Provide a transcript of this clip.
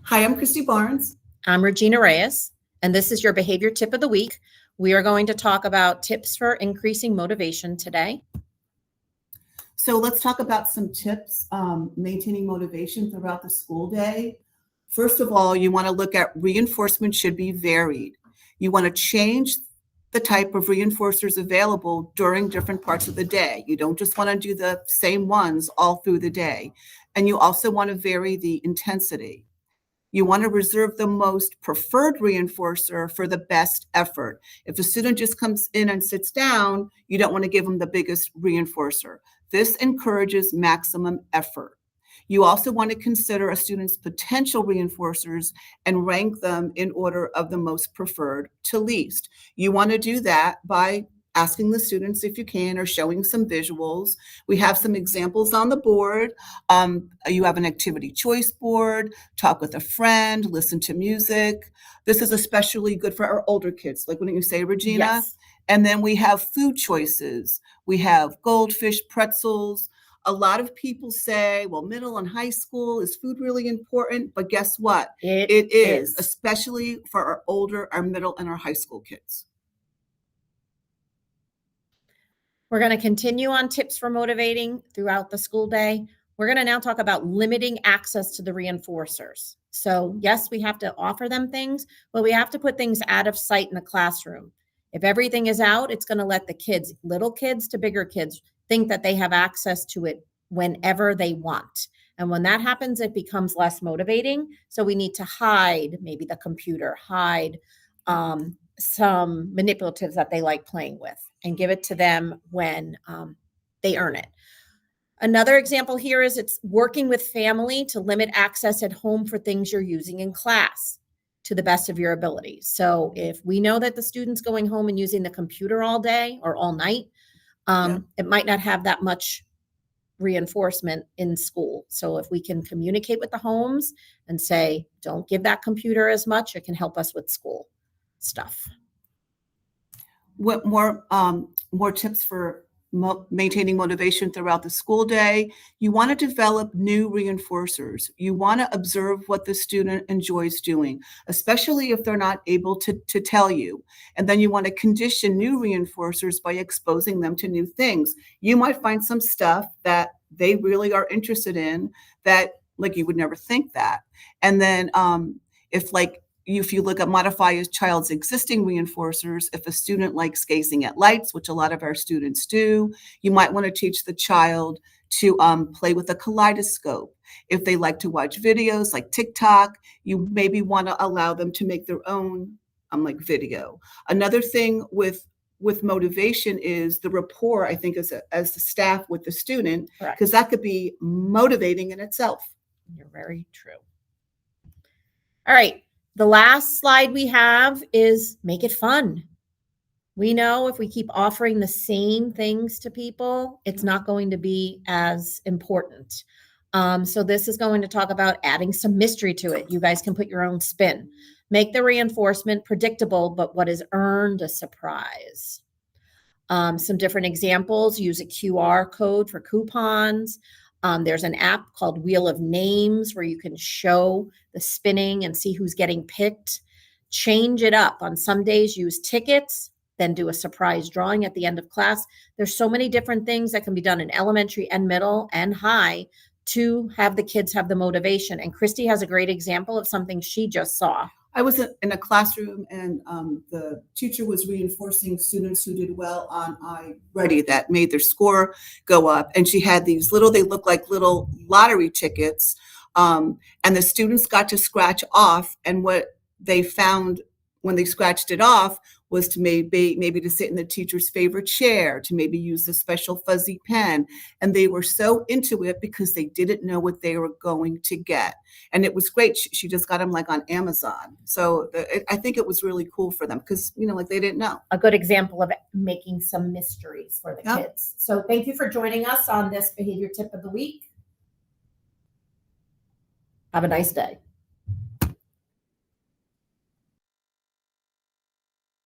Hi, I'm Christy Barnes. I'm Regina Reyes, and this is your behavior tip of the week. We are going to talk about tips for increasing motivation today. So let's talk about some tips maintaining motivation throughout the school day. First of all, you want to look at reinforcement should be varied. You want to change the type of reinforcers available during different parts of the day. You don't just want to do the same ones all through the day. And you also want to vary the intensity. You want to reserve the most preferred reinforcer for the best effort. If a student just comes in and sits down, you don't want to give them the biggest reinforcer. This encourages maximum effort. You also want to consider a student's potential reinforcers and rank them in order of the most preferred to least. You want to do that by asking the students if you can, or showing some visuals. We have some examples on the board. You have an activity choice board, talk with a friend, listen to music. This is especially good for our older kids, like when you say, Regina. Yes. And then we have food choices. We have goldfish, pretzels. A lot of people say, well, middle and high school, is food really important? But guess what? It is, especially for our middle and our high school kids. We're going to continue on tips for motivating throughout the school day. We're going to now talk about limiting access to the reinforcers. So yes, we have to offer them things, but we have to put things out of sight in the classroom. If everything is out, it's going to let the kids, little kids to bigger kids, think that they have access to it whenever they want. And when that happens, it becomes less motivating. So we need to hide maybe the computer, hide some manipulatives that they like playing with, and give it to them when they earn it. Another example here is it's working with family to limit access at home for things you're using in class to the best of your ability. So if we know that the student's going home and using the computer all day or all night, it might not have that much reinforcement in school. So if we can communicate with the homes and say, don't give that computer as much, it can help us with school stuff. What more tips for maintaining motivation throughout the school day? You want to develop new reinforcers. You want to observe what the student enjoys doing, especially if they're not able to tell you. And then you want to condition new reinforcers by exposing them to new things. You might find some stuff that they really are interested in that, like, you would never think that. And then if you look at modify a child's existing reinforcers, if a student likes gazing at lights, which a lot of our students do, you might want to teach the child to play with a kaleidoscope. If they like to watch videos like TikTok, you maybe want to allow them to make their own video. Another thing with motivation is the rapport, I think, as the staff with the student, because that could be motivating in itself. You're very true. All right. The last slide we have is make it fun. We know if we keep offering the same things to people, it's not going to be as important. So this is going to talk about adding some mystery to it. You guys can put your own spin. Make the reinforcement predictable, but what is earned a surprise. Some different examples: use a QR code for coupons. There's an app called Wheel of Names where you can show the spinning and see who's getting picked. Change it up. On some days, use tickets, then do a surprise drawing at the end of class. There's so many different things that can be done in elementary and middle and high to have the kids have the motivation. And Christy has a great example of something she just saw. I was in a classroom, and the teacher was reinforcing students who did well on iReady, that made their score go up. And she had these they look like little lottery tickets. And the students got to scratch off. And what they found when they scratched it off was to maybe to sit in the teacher's favorite chair, to maybe use a special fuzzy pen. And they were so into it because they didn't know what they were going to get. And it was great. She just got them on Amazon. So I think it was really cool for them because, they didn't know. A good example of making some mysteries for the kids. So thank you for joining us on this behavior tip of the week. Have a nice day.